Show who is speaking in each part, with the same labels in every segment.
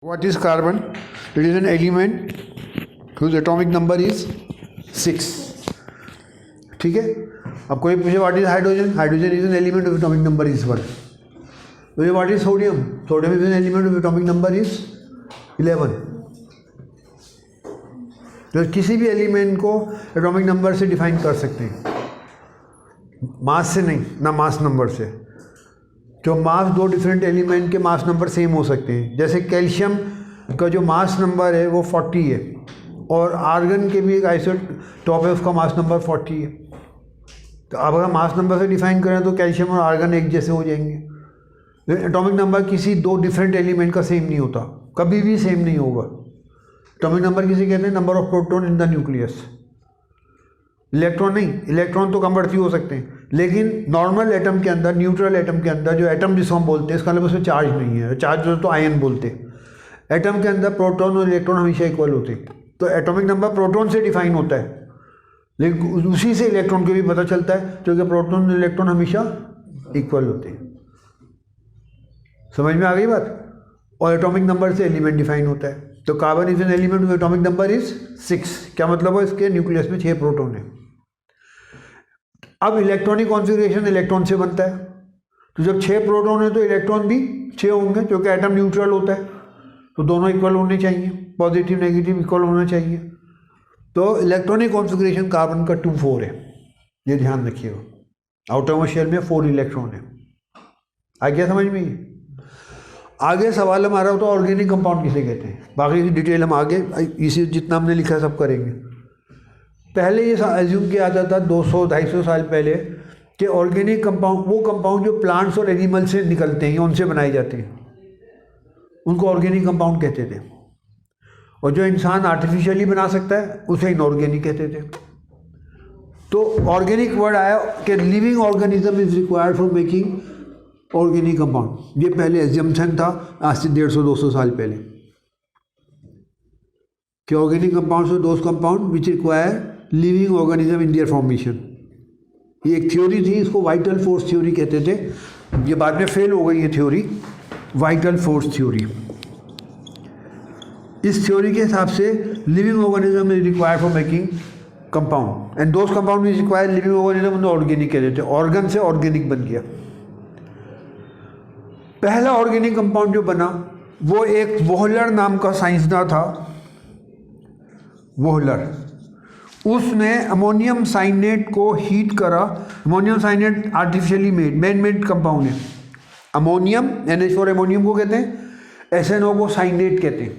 Speaker 1: What is carbon? It is an element whose atomic number is 6. ठीक है. अब कोई पूछे what is hydrogen? Hydrogen is an element of atomic number is 1. पूछे what is sodium? Sodium is an element of atomic number is 11. तो किसी भी element को एटॉमिक नंबर से डिफाइन कर सकते हैं, मास से नहीं, ना मास नंबर से. जो मास दो डिफरेंट एलिमेंट के मास नंबर सेम हो सकते हैं. जैसे कैल्शियम का जो मास नंबर है वो 40 है और आर्गन के भी एक आइसोटॉप है, उसका मास नंबर 40 है. तो अब अगर मास नंबर से डिफाइन करें तो कैल्शियम और आर्गन एक जैसे हो जाएंगे. लेकिन एटॉमिक नंबर किसी दो डिफरेंट एलिमेंट का सेम नहीं होता, कभी भी सेम नहीं होगा. एटॉमिक नंबर किसे कहते हैं? Number of proton in the nucleus. Electron नहीं, इलेक्ट्रॉन तो कम बढ़ती हो सकते हैं, लेकिन नॉर्मल एटम के अंदर, न्यूट्रल एटम के अंदर जो एटम जिसको हम बोलते हैं, इसका मतलब उसमें चार्ज नहीं है. चार्ज तो आयन बोलते हैं. एटम के अंदर प्रोटॉन और इलेक्ट्रॉन हमेशा इक्वल होते हैं. तो एटॉमिक नंबर प्रोटॉन से डिफाइन होता है, लेकिन उसी से इलेक्ट्रॉन को भी पता चलता है, क्योंकि प्रोटॉन और इलेक्ट्रॉन हमेशा इक्वल होते हैं. समझ में आ गई बात? और एटॉमिक नंबर से एलिमेंट डिफाइन होता है. तो carbon is an element with atomic number is 6. क्या मतलब है? इसके न्यूक्लियस में 6 प्रोटॉन है. अब इलेक्ट्रॉनिक कॉन्फ़िगरेशन इलेक्ट्रॉन से बनता है. तो जब 6 प्रोटॉन है तो इलेक्ट्रॉन भी 6 होंगे, क्योंकि एटम न्यूट्रल होता है. तो दोनों इक्वल होने चाहिए, पॉजिटिव नेगेटिव इक्वल होना चाहिए. तो इलेक्ट्रॉनिक कॉन्फ़िगरेशन कार्बन का 2-4 है, ये ध्यान रखिएगा. आउटर शेल में 4 इलेक्ट्रॉन है. आ गया समझ में? आगे सवाल हमारा होता है ऑर्गेनिक कंपाउंड किसे कहते हैं. बाकी की डिटेल हम आगे इसी जितना हमने लिखा है सब करेंगे. पहले ये एज्यूम किया जाता था 200-250 साल पहले कि ऑर्गेनिक कंपाउंड वो कंपाउंड जो प्लांट्स और एनिमल से निकलते हैं, उनसे बनाए जाते हैं, उनको ऑर्गेनिक कंपाउंड कहते थे. और जो इंसान आर्टिफिशियली बना सकता है उसे इनऑर्गेनिक कहते थे. तो ऑर्गेनिक वर्ड आया कि living organism is required for making organic compound. ये पहले एज्यूम्पशन था, आज से 150-200 साल पहले, कि ऑर्गेनिक कंपाउंड्स और those compound which require living organism in their formation. ये एक थ्योरी थी, इसको वाइटल फोर्स थ्योरी कहते थे. ये बाद में फेल हो गई ये थ्योरी, वाइटल फोर्स थ्योरी. इस थ्योरी के हिसाब से living organism is required for making compound and those compound which require living organism उन्हें ऑर्गेनिक कहते थे. ऑर्गन से ऑर्गेनिक बन गया. पहला ऑर्गेनिक कंपाउंड जो बना वो एक वोहलर नाम का साइंसदान था. वोहलर, उसने अमोनियम साइनेट को हीट करा. Ammonium cyanate artificially made, man made compound है. अमोनियम, NH4 अमोनियम को कहते हैं, SNO को साइनेट कहते हैं.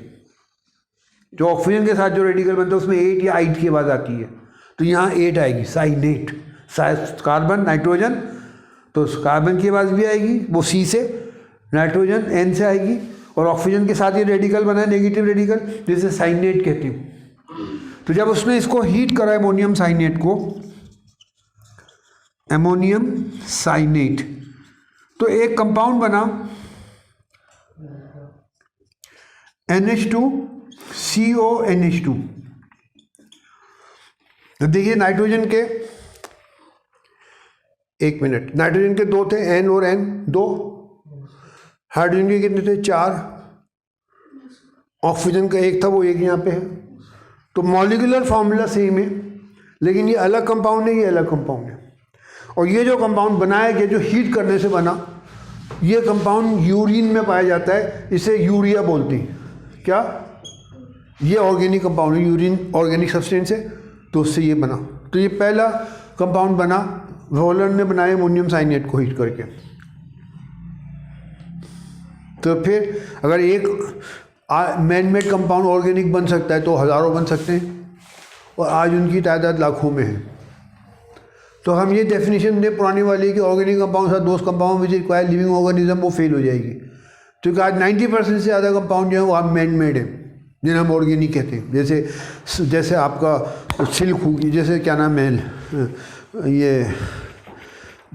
Speaker 1: जो ऑक्सीजन के साथ जो रेडिकल बनता है उसमें 8 या 8 के बाद आती है, तो यहाँ 8 आएगी, साइनेट. कार्बन, नाइट्रोजन, तो कार्बन के बाद भी आएगी वो C से, नाइट्रोजन N से आएगी, और ऑक्सीजन के साथ ये रेडिकल बना है, नेगेटिव रेडिकल, जिसे साइनेट कहते हैं. तो जब उसने इसको हीट करा अमोनियम साइनेट को, अमोनियम साइनेट, तो एक कंपाउंड बना NH2CONH2. तो देखिए नाइट्रोजन के, एक मिनट, नाइट्रोजन के 2 थे, N और N 2. हाइड्रोजन के कितने थे? 4. ऑक्सीजन का 1 था, वो 1 यहाँ पे है. तो मॉलिक्यूलर फॉर्मूला सेम है, लेकिन ये अलग कंपाउंड है, ये अलग कंपाउंड है. और ये जो कंपाउंड बनाया गया, जो हीट करने से बना, ये कंपाउंड यूरिन में पाया जाता है, इसे यूरिया बोलते हैं. क्या? ये ऑर्गेनिक कंपाउंड है, यूरिन ऑर्गेनिक सब्सटेंस है, तो उससे ये बना. तो ये पहला कंपाउंड बना, वोहलर ने बनाया अमोनियम साइनेट को हीट करके. तो फिर अगर एक मैन मेड कंपाउंड ऑर्गेनिक बन सकता है तो हज़ारों बन सकते हैं, और आज उनकी तादाद लाखों में है. तो हम ये डेफिनेशन दें पुरानी वाली कि ऑर्गेनिक कंपाउंड साथ दोस्त compound which require living organism, वो फेल हो जाएगी. क्योंकि आज 90% से ज़्यादा कंपाउंड जो है वो आप मैन मेड है, जिन्हें हम ऑर्गेनिक कहते हैं. जैसे आपका सिल्क होगी, जैसे क्या नाम है, ये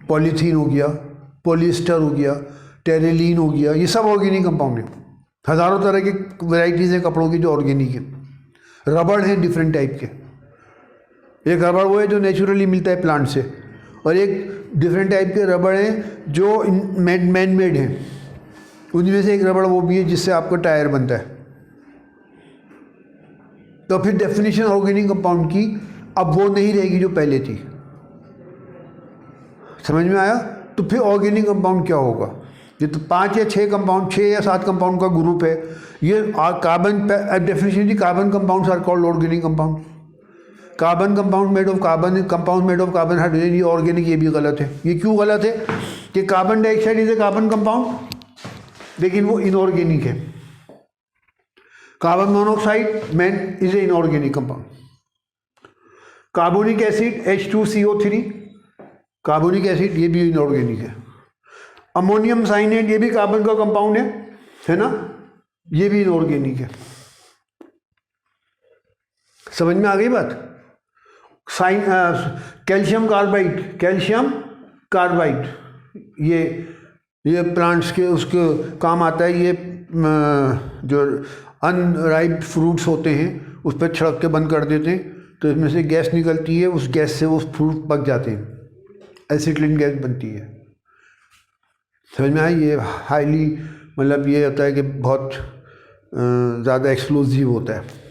Speaker 1: पॉलीथीन हो गया, पॉलिएस्टर हो गया, टेरेलिन हो गया, ये सब ऑर्गेनिक कंपाउंड है. हज़ारों तरह की वैराइटीज़ हैं कपड़ों की जो ऑर्गेनिक है. रबड़ है डिफरेंट टाइप के. एक रबड़ वो है जो नेचुरली मिलता है प्लांट से, और एक डिफरेंट टाइप के रबड़ हैं जो मैन मेड हैं. उनमें से एक रबड़ वो भी है जिससे आपका टायर बनता है. तो फिर डेफिनेशन ऑर्गेनिक कंपाउंड की अब वो नहीं रहेगी जो पहले थी। समझ में आया? तो फिर ऑर्गेनिक कंपाउंड क्या होगा? ये तो 5 या 6 कंपाउंड, 6 या 7 कंपाउंड का ग्रुप है। ये कार्बन, डेफिनेशन थी carbon compounds are called organic compound. Carbon compound made of carbon, compound made of carbon hydrogen, ये ऑर्गेनिक, ये भी गलत है। ये क्यों गलत है? कि carbon dioxide is a carbon compound, लेकिन वो इनऑर्गेनिक है। Carbon monoxide man is a inorganic compound. Carbonic acid H2CO3, carbonic acid, ये भी इनऑर्गेनिक है। अमोनियम साइनेट, ये भी कार्बन का कंपाउंड है ना, ये भी इनऑर्गेनिक है। समझ में आ गई बात? कैल्शियम कार्बाइड, कैल्शियम कार्बाइड, ये प्लांट्स के उसके काम आता है। ये जो अनराइप फ्रूट्स होते हैं उस पर छिड़क के बंद कर देते हैं, तो इसमें से गैस निकलती है, उस गैस से वो फ्रूट पक जाते हैं, एसिटिलीन गैस बनती है। समझ में आया? ये हाईली, मतलब ये होता है कि बहुत ज़्यादा एक्सप्लोजिव होता है।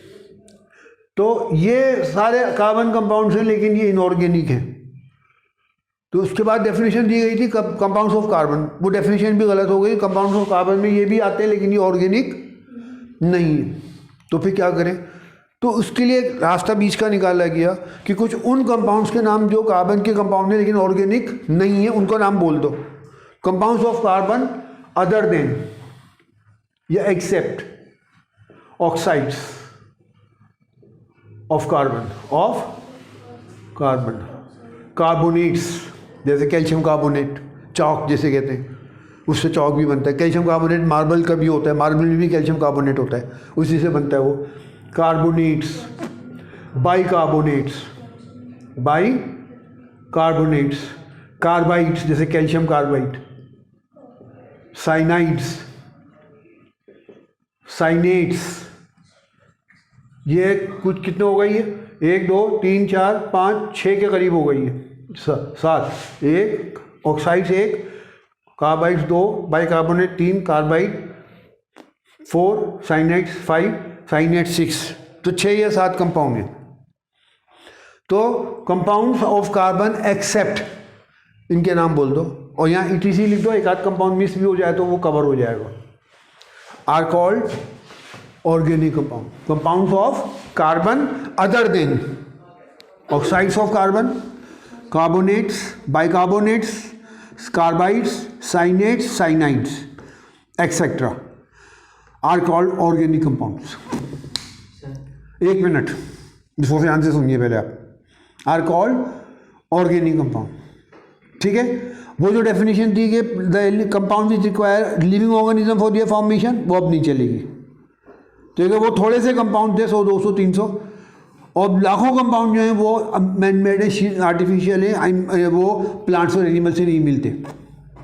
Speaker 1: तो ये सारे कार्बन कंपाउंड्स हैं, लेकिन ये इनऑर्गेनिक हैं। तो उसके बाद डेफिनेशन दी गई थी कंपाउंड्स ऑफ कार्बन, वो डेफिनेशन भी गलत हो गई। कंपाउंड्स ऑफ कार्बन में ये भी आते हैं, लेकिन ये ऑर्गेनिक नहीं है। तो फिर क्या करें? तो उसके लिए रास्ता बीच का निकाला गया कि कुछ उन कंपाउंड्स के नाम जो कार्बन के कंपाउंड हैं लेकिन ऑर्गेनिक नहीं है, उनका नाम बोल दो। Compounds of carbon other than या except oxides of carbon, carbonates, जैसे कैल्शियम कार्बोनेट, चौक जैसे कहते हैं, उससे चौक भी बनता है। कैल्शियम कार्बोनेट मार्बल का भी होता है, मार्बल में भी कैल्शियम कार्बोनेट होता है, उसी से बनता है वो। कार्बोनेट्स, बाइकार्बोनेट्स, कार्बाइड्स जैसे कैल्शियम कार्बाइड, साइनेट्स, ये कुछ कितने हो गई है? 1 2 3 4 5 6 के करीब हो गई है, 7। 1 ऑक्साइड्स, 1 कार्बाइड्स, 2 बाइकार्बोनेट, 3 कार्बाइड, 4 साइनेट्स, 5 साइनेट, 6। तो 6 या 7 कंपाउंड हैं। तो कंपाउंड्स ऑफ कार्बन एक्सेप्ट, इनके नाम बोल दो, और यहाँ ETC लिख दो, एक आध कंपाउंड मिस भी हो जाए तो वो कवर हो जाएगा। Are called organic compound. Compounds of carbon other than oxides of carbon, carbonates, bicarbonates, carbides, cyanates, cyanides etcetera are called organic compounds. 1 minute इसको ध्यान से सुनिए पहले आप। आर कॉल्ड ऑर्गेनिक कंपाउंड, ठीक है। वो जो डेफिनेशन दी कि the compound which require living organism for their formation, वो अब नहीं चलेगी। ठीक है, वो थोड़े से कंपाउंड थे, 100 200 300, और लाखों कंपाउंड जो हैं वो मैन मेड है, आर्टिफिशियल है, वो प्लांट्स और एनिमल से नहीं मिलते,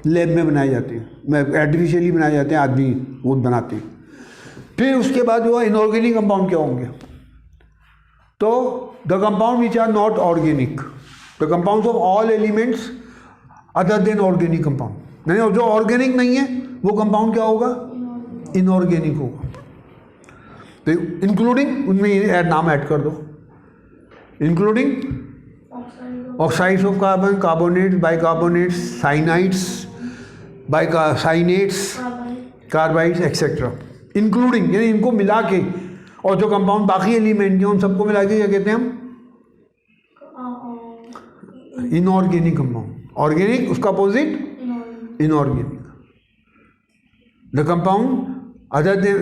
Speaker 1: लैब में बनाए जाते हैं, आर्टिफिशियली बनाए जाते हैं, आदमी वो बनाते हैं। फिर उसके बाद वो इनऑर्गेनिक कंपाउंड क्या होंगे? तो the compound which are not organic, the compounds of all elements other than organic compound. नहीं, और जो ऑर्गेनिक नहीं है वो कंपाउंड क्या होगा? इनऑर्गेनिक होगा। तो इंक्लूडिंग, उनमें नाम ऐड कर दो, including oxides of carbon, carbonates, bicarbonates, cyanides, साइनेट्स, carbides etcetera, including, यानी इनको मिला के, और जो कंपाउंड बाकी एलिमेंट हैं उन सबको मिला के क्या कहते हैं हम? Inorganic compound. ऑर्गेनिक उसका opposite inorganic. The compound other than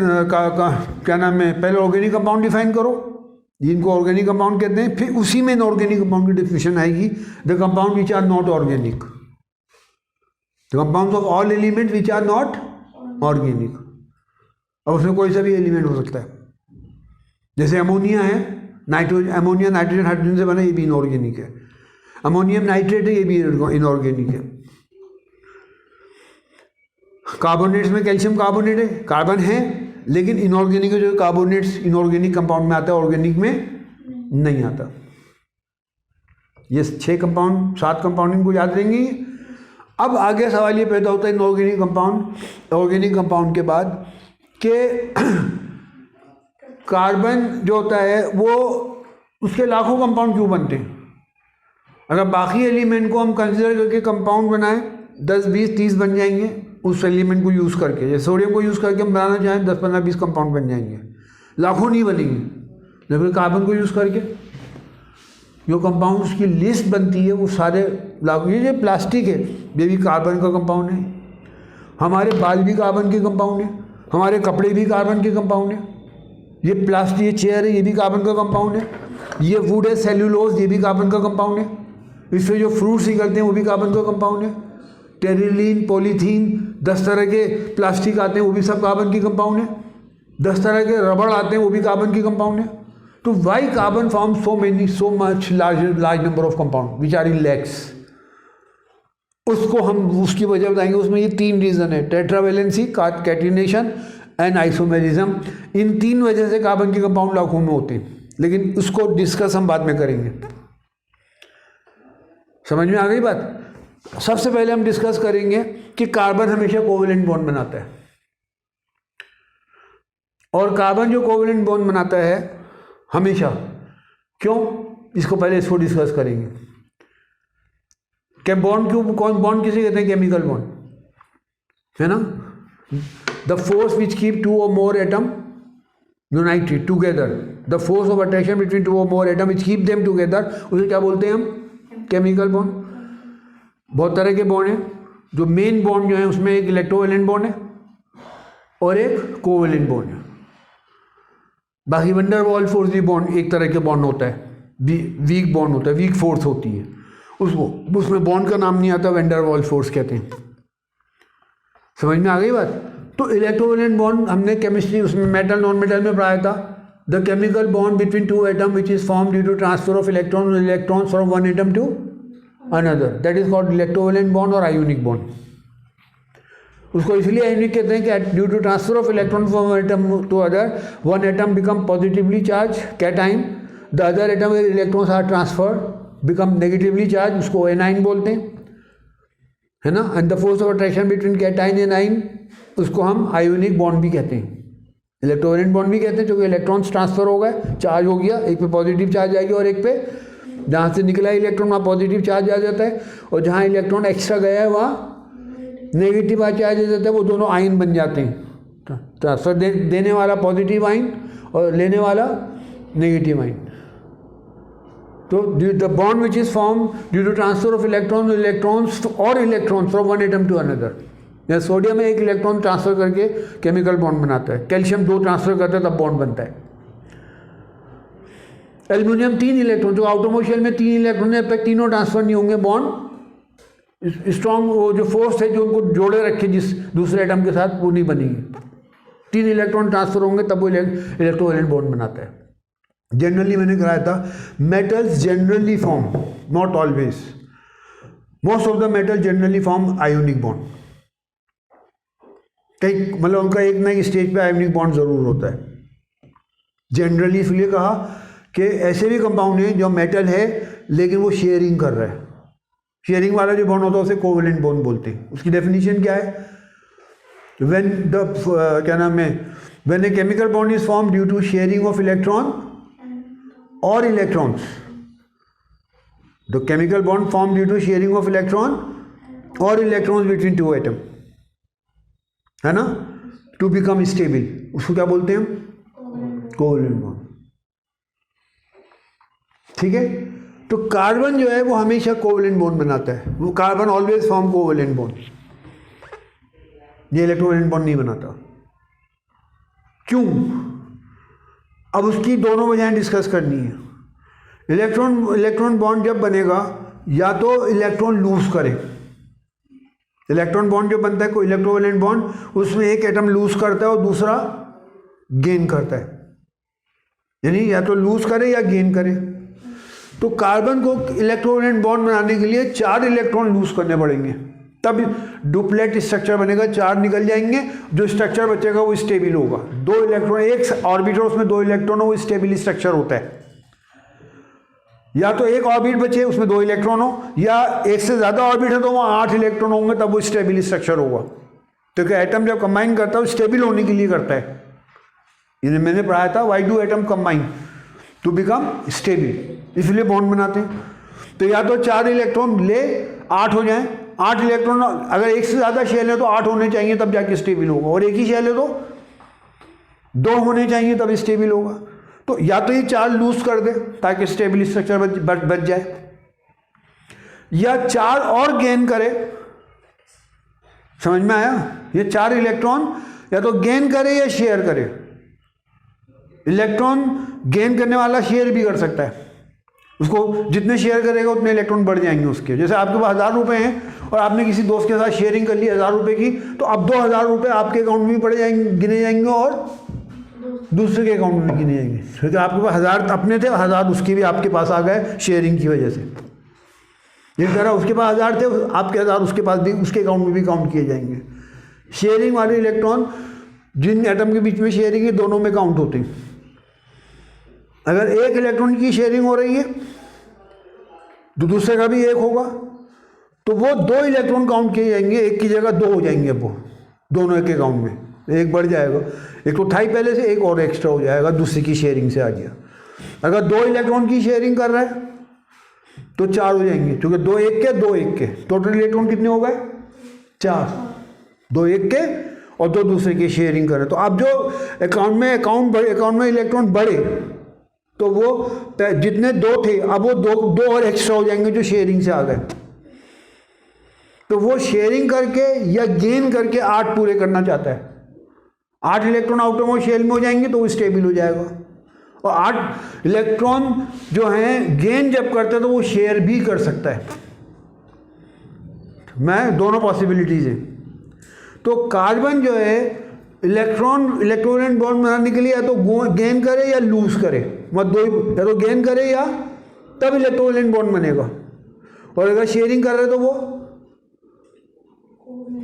Speaker 1: क्या नाम है? पहले ऑर्गेनिक कंपाउंड डिफाइन करो, जिनको ऑर्गेनिक कंपाउंड कहते हैं, फिर उसी में इनऑर्गेनिक कंपाउंड की डेफिनेशन आएगी। The compound which are not organic, the compounds of all element which are not organic. और उसमें कोई सा भी एलिमेंट हो सकता है, जैसे अमोनिया है, नाइट्रोजन, अमोनिया नाइट्रोजन हाइड्रोजन से बना, ये भी इनऑर्गेनिक है। अमोनियम नाइट्रेट है, ये भी इनऑर्गेनिक है। कार्बोनेट्स में कैल्शियम कार्बोनेट है, कार्बन है, लेकिन इनऑर्गेनिक जो कार्बोनेट्स इनऑर्गेनिक कंपाउंड में आता है, ऑर्गेनिक में नहीं आता। ये 6 कंपाउंड, 7 कंपाउंडिंग को याद रहेंगी। अब आगे सवाल ये पैदा होता है इनऑर्गेनिक कंपाउंड, ऑर्गेनिक कंपाउंड के बाद के कार्बन जो होता है वो उसके लाखों कंपाउंड क्यों बनते हैं? अगर बाकी एलिमेंट को हम कंसिडर करके कंपाउंड बनाएं 10, 20, 30 बन जाएंगे उस एलिमेंट को यूज़ करके। जैसे सोडियम को यूज़ करके हम बनाना चाहें 10, 15, 20 कंपाउंड बन जाएंगे, लाखों नहीं बनेंगे। लेकिन कार्बन को यूज़ करके जो कंपाउंड्स की लिस्ट बनती है वो सारे लाखों। ये प्लास्टिक है, ये भी कार्बन का कंपाउंड है। हमारे बाल भी कार्बन के कंपाउंड है, हमारे कपड़े भी कार्बन के कंपाउंड है। ये प्लास्टिक, ये चेयर है, ये भी कार्बन का कंपाउंड है। ये वुड है, सेल्यूलोज, ये भी कार्बन का कंपाउंड है। इससे जो फ्रूट्स निकलते हैं वो भी कार्बन का कंपाउंड है। टेरिलीन, पॉलीथीन, 10 तरह के प्लास्टिक आते हैं वो भी सब कार्बन की कंपाउंड है। 10 तरह के रबड़ आते हैं वो भी कार्बन की कंपाउंड है। तो why carbon form so much large number of compound which are in lakhs? उसको हम उसकी वजह बताएंगे। उसमें ये 3 रीज़न है, टेट्रावेलेंसी, कैटिनेशन एंड आइसोमेरिज्म। इन 3 वजह से कार्बन के कंपाउंड लाखों में होते हैं, लेकिन उसको डिस्कस हम बाद में करेंगे। समझ में आ गई बात? सबसे पहले हम डिस्कस करेंगे कि कार्बन हमेशा कोवेलेंट बॉन्ड बनाता है, और कार्बन जो कोवेलेंट बॉन्ड बनाता है हमेशा, क्यों, इसको पहले इसको डिस्कस करेंगे। क्या बॉन्ड क्यों, कौन बॉन्ड किसे कहते हैं? केमिकल बॉन्ड, है ना। The force which keep 2 or more atom United together, the force of attraction between 2 or more atom which keep them together, उसे क्या बोलते हैं हम? Chemical bond. बहुत तरह के बॉन्ड हैं। जो मेन बॉन्ड जो है उसमें एक इलेक्ट्रोवेलेंट बॉन्ड है और एक कोवेलेंट बॉन्ड है। बाकी van der Waals force bond एक तरह के बॉन्ड होता है, वीक बॉन्ड होता है, वीक फोर्स होती है उसको, उसमें बॉन्ड का नाम नहीं आता, वैन डर वाल्स फोर्स कहते हैं। समझ में आ गई बात? तो इलेक्ट्रोवेलेंट बॉन्ड हमने केमिस्ट्री उसमें मेटल नॉन मेटल में पढ़ाया था। The chemical bond between 2 atom which is form due to transfer of electron from one atom to another, that is called electrovalent bond और आयोनिक बॉन्ड। उसको इसलिए ionic कहते हैं कि due to transfer of electron from one atom to other, one atom become positively charge cation, the other atom where electrons are transferred become negatively charge, उसको A9 बोलते हैं, है ना। And the force of attraction between cation and आइन, उसको हम ionic bond भी कहते हैं, इलेक्ट्रोवेलेंट बॉन्ड भी कहते हैं, क्योंकि इलेक्ट्रॉन्स ट्रांसफर हो गए, चार्ज हो गया, एक पे पॉजिटिव चार्ज आएगी और एक पे जहाँ से निकला इलेक्ट्रॉन वहाँ पॉजिटिव चार्ज आ जाता है, और जहाँ इलेक्ट्रॉन एक्स्ट्रा गया है वहाँ नेगेटिव चार्ज आ जाता है। वो दोनों आयन बन जाते हैं, ट्रांसफर देने वाला पॉजिटिव आयन और लेने वाला नेगेटिव आयन। तो the bond which is form due to transfer of electrons from one atom to another. जैसे सोडियम में एक इलेक्ट्रॉन ट्रांसफर करके केमिकल बॉन्ड बनाता है, कैल्शियम 2 ट्रांसफर करता है तब बॉन्ड बनता है। एल्यूमिनियम 3 इलेक्ट्रॉन, जो ऑटोमोबाइल में 3 इलेक्ट्रॉन है, पर तीनों ट्रांसफर नहीं होंगे, बॉन्ड स्ट्रॉन्ग, वो जो फोर्स है जो उनको जोड़े रखे जिस दूसरे एटम के साथ, वो नहीं बनेगी। 3 इलेक्ट्रॉन ट्रांसफर होंगे तब वो इलेक्ट्रोवेलेंट बॉन्ड बनाता है। जनरली मैंने कराया था, metals generally form, not always, most of the metal generally form ionic bond. कहीं मतलब उनका एक ना एक स्टेज पे आयोनिक बॉन्ड जरूर होता है जनरली। इसलिए कहा कि ऐसे भी कंपाउंड हैं जो मेटल है लेकिन वो शेयरिंग कर रहा है। शेयरिंग वाला जो बॉन्ड होता है उसे कोवेलेंट बॉन्ड बोलते हैं। उसकी डेफिनेशन क्या है? व्हेन द क्या नाम है, when a chemical bond is form due to sharing of electron और electrons, the chemical bond form due to sharing of electron और इलेक्ट्रॉन्स बिटवीन 2 एटम, है ना, टू बिकम स्टेबल, उसको क्या बोलते हैं? Covalent bond. ठीक है। तो कार्बन जो है वो हमेशा कोवेलेंट बॉन्ड बनाता है, वो carbon always form covalent bond, ये इलेक्ट्रोवेलेंट बॉन्ड नहीं बनाता। क्यों? अब उसकी दोनों वजहें डिस्कस करनी है। इलेक्ट्रॉन बॉन्ड जब बनेगा, या तो इलेक्ट्रॉन लूज करे, इलेक्ट्रॉन बॉन्ड जो बनता है कोई इलेक्ट्रोवेलेंट बॉन्ड, उसमें एक एटम लूज करता है और दूसरा गेन करता है, यानी या तो लूज करे या गेन करे। तो कार्बन को इलेक्ट्रोवेलेंट बॉन्ड बनाने के लिए 4 इलेक्ट्रॉन लूज करने पड़ेंगे, तब डुप्लेट स्ट्रक्चर बनेगा, 4 निकल जाएंगे, जो स्ट्रक्चर बचेगा वो स्टेबल होगा। 2 इलेक्ट्रॉन, एक ऑर्बिटल उसमें 2 इलेक्ट्रॉन हो, वो स्टेबल स्ट्रक्चर होता है। या तो एक ऑर्बिट बचे उसमें 2 इलेक्ट्रॉन हो, या एक से ज़्यादा ऑर्बिट है तो वहाँ 8 इलेक्ट्रॉन होंगे, तब वो स्टेबल स्ट्रक्चर होगा। क्योंकि एटम जब कंबाइन करता है वो स्टेबल होने के लिए करता है, ये मैंने पढ़ाया था, why do atom combine to become stable, इसलिए बॉन्ड बनाते हैं। तो या तो 4 इलेक्ट्रॉन ले 8 हो जाएं, 8 इलेक्ट्रॉन, अगर एक से ज़्यादा शेल है तो 8 होने चाहिए तब जाके स्टेबल होगा, और एक ही शेल है तो 2 होने चाहिए तब स्टेबल होगा। तो या तो ये 4 लूज कर दे ताकि स्टेबल स्ट्रक्चर बच जाए, या 4 और गेन करे। समझ में आया? ये 4 इलेक्ट्रॉन या तो गेन करे या शेयर करे। इलेक्ट्रॉन गेन करने वाला शेयर भी कर सकता है, उसको जितने शेयर करेगा उतने इलेक्ट्रॉन बढ़ जाएंगे उसके। जैसे आपके पास 1000 रुपये हैं और आपने किसी दोस्त के साथ शेयरिंग कर ली 1000 रुपये की, तो अब 2000 रुपये आपके अकाउंट में भी पड़ जाएंगे, गिने जाएंगे, और दूसरे के अकाउंट में गिने जाएंगे, क्योंकि आपके पास 1000 अपने थे, 1000 उसके भी आपके पास आ गए शेयरिंग की वजह से। इस तरह उसके पास 1000 थे, आपके 1000 उसके पास भी, उसके अकाउंट में भी काउंट किए जाएंगे। शेयरिंग वाले इलेक्ट्रॉन जिन एटम के बीच में शेयरिंग है दोनों में काउंट होते हैं। अगर एक इलेक्ट्रॉन की शेयरिंग हो रही है तो दूसरे का भी 1 होगा, तो वो 2 इलेक्ट्रॉन काउंट किए जाएंगे, एक की जगह 2 हो जाएंगे, वो दोनों एक अकाउंट में, एक बढ़ जाएगा, एक तो था ही पहले से, एक और एक्स्ट्रा हो जाएगा, दूसरे की शेयरिंग से आ गया। अगर 2 इलेक्ट्रॉन की शेयरिंग कर रहा है तो 4 हो जाएंगे, क्योंकि 2 1 के 2 1 के, टोटल इलेक्ट्रॉन कितने हो गए? 4। 2 1 के और 2 दूसरे की शेयरिंग करे। तो अब जो अकाउंट में इलेक्ट्रॉन बढ़े तो वो जितने 2 थे अब वो 2 और एक्स्ट्रा हो जाएंगे जो शेयरिंग से आ गए। तो वो शेयरिंग करके या गेन करके 8 पूरे करना चाहता है। 8 इलेक्ट्रॉन आउटरमोस्ट शेल में हो जाएंगे तो वो स्टेबल हो जाएगा, और 8 इलेक्ट्रॉन जो हैं गेन जब करते हैं तो वो शेयर भी कर सकता है। मैं दोनों पॉसिबिलिटीज हैं। तो कार्बन जो है इलेक्ट्रोनेट बॉन्ड बनाने के लिए या तो गेन करे या लूज करे, मतलब या तो गेन करे या तब इलेक्ट्रोनेट बॉन्ड बनेगा, और अगर शेयरिंग कर रहे तो वो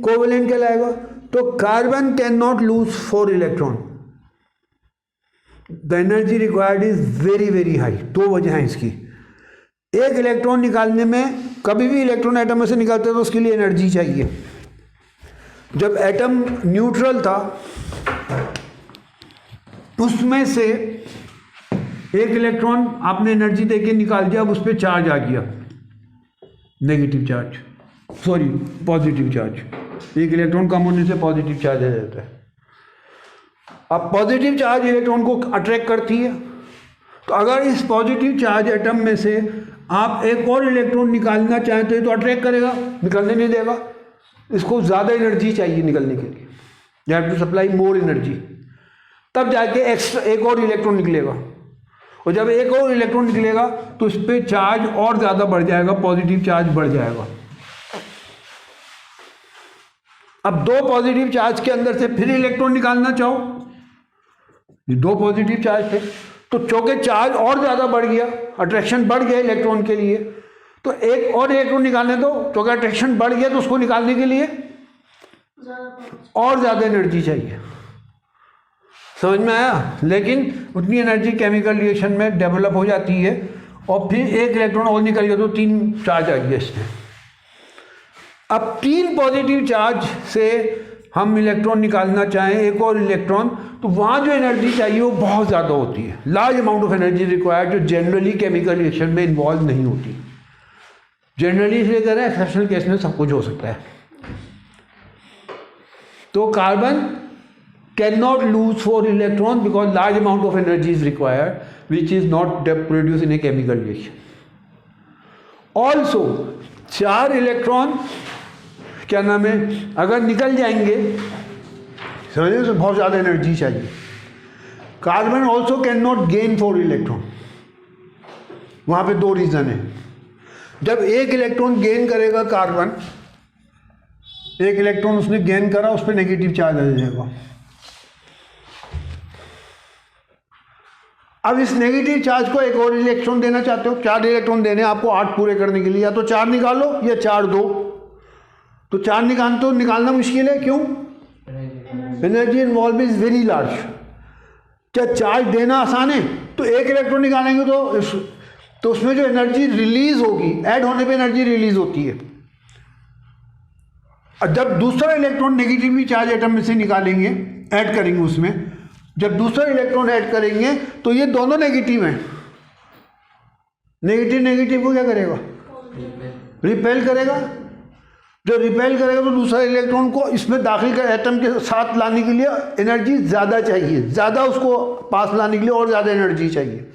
Speaker 1: कोवेलेंट कहलाएगा। तो carbon can not lose 4 electron, the energy required is very very high. 2 वजह हैं इसकी। एक इलेक्ट्रॉन निकालने में, कभी भी इलेक्ट्रॉन एटम में से निकालते हैं तो उसके लिए एनर्जी चाहिए। जब एटम न्यूट्रल था उसमें से एक इलेक्ट्रॉन आपने एनर्जी देके निकाल दिया, अब उस पर चार्ज आ गया, negative charge, sorry positive charge. एक इलेक्ट्रॉन कम होने से पॉजिटिव चार्ज आ जाता है। अब पॉजिटिव चार्ज इलेक्ट्रॉन को अट्रैक्ट करती है, तो अगर इस पॉजिटिव चार्ज एटम में से आप एक और इलेक्ट्रॉन निकालना चाहते हैं तो अट्रैक्ट करेगा, निकलने नहीं देगा। इसको ज़्यादा एनर्जी चाहिए निकलने के लिए, you have to supply more energy, तब जाके एक्स्ट्रा एक और इलेक्ट्रॉन निकलेगा, और जब एक और इलेक्ट्रॉन निकलेगा तो इस पर चार्ज और ज़्यादा बढ़ जाएगा, पॉजिटिव चार्ज बढ़ जाएगा। अब 2 पॉजिटिव चार्ज के अंदर से फिर इलेक्ट्रॉन निकालना चाहो, ये 2 पॉजिटिव चार्ज थे, तो चूंकि चार्ज और ज़्यादा बढ़ गया, अट्रैक्शन बढ़ गया इलेक्ट्रॉन के लिए, तो एक और इलेक्ट्रॉन निकालने दो, क्योंकि अट्रैक्शन बढ़ गया तो उसको निकालने के लिए और ज़्यादा एनर्जी चाहिए। समझ में आया? लेकिन उतनी एनर्जी केमिकल रिएक्शन में डेवलप हो जाती है, और फिर एक इलेक्ट्रॉन और निकल गया तो 3 चार्ज आ गया इसमें। अब 3 पॉजिटिव चार्ज से हम इलेक्ट्रॉन निकालना चाहें, एक और इलेक्ट्रॉन, तो वहाँ जो एनर्जी चाहिए वो बहुत ज़्यादा होती है, large amount of energy required, जो जनरली केमिकल रिएक्शन में इन्वॉल्व नहीं होती। जनरली इसलिए कह रहे हैं, एक्सेप्शनल केस में सब कुछ हो सकता है। तो carbon can not lose 4 electron because large amount of energy is required which is not produce in a chemical reaction. Also 4 electron क्या नाम है अगर निकल जाएंगे, समझिए, तो बहुत ज़्यादा एनर्जी चाहिए। Carbon also can not gain 4 electron. वहाँ पे 2 रीज़न है। जब एक इलेक्ट्रॉन गेन करेगा कार्बन, एक इलेक्ट्रॉन उसने गेन करा, उस पर नेगेटिव चार्ज आ जाएगा। अब इस नेगेटिव चार्ज को एक और इलेक्ट्रॉन देना चाहते हो, 4 इलेक्ट्रॉन देने आपको 8 पूरे करने के लिए, या तो 4 निकालो या 4 दो। तो 4 निकालना मुश्किल है, क्यों? Energy involve is very large. क्या चार्ज देना आसान है? तो एक इलेक्ट्रॉन निकालेंगे तो उसमें जो एनर्जी रिलीज होगी, ऐड होने पे एनर्जी रिलीज होती है। और जब दूसरा इलेक्ट्रॉन नेगेटिवली चार्ज एटम में से निकालेंगे, ऐड करेंगे उसमें, जब दूसरा इलेक्ट्रॉन ऐड करेंगे तो ये दोनों नेगेटिव हैं, नेगेटिव नेगेटिव को क्या करेगा, रिपेल करेगा। जो रिपेल करेगा तो दूसरा इलेक्ट्रॉन को इसमें दाखिल कर एटम के साथ लाने के लिए एनर्जी ज़्यादा चाहिए, ज़्यादा उसको पास लाने के लिए और ज़्यादा एनर्जी चाहिए।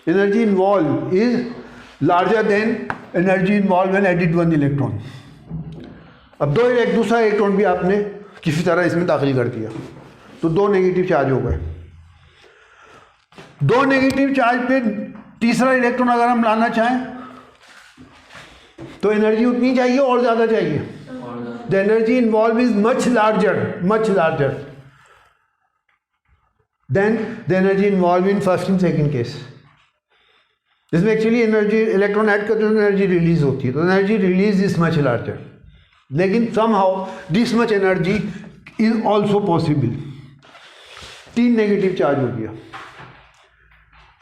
Speaker 1: Energy involve is larger than energy involve when added one electron. अब दूसरा इलेक्ट्रॉन भी आपने किसी तरह इसमें दाखिल कर दिया तो 2 नेगेटिव चार्ज हो गए। 2 नेगेटिव चार्ज पे तीसरा इलेक्ट्रॉन अगर हम लाना चाहें तो एनर्जी उतनी चाहिए और ज़्यादा चाहिए। The energy involve is much larger than the energy involve in first and second case. इसमें एक्चुअली एनर्जी इलेक्ट्रॉन ऐड करते हैं एनर्जी रिलीज होती है, तो energy release is much larger, लेकिन somehow this much energy is also possible. 3 negative charge हो गया।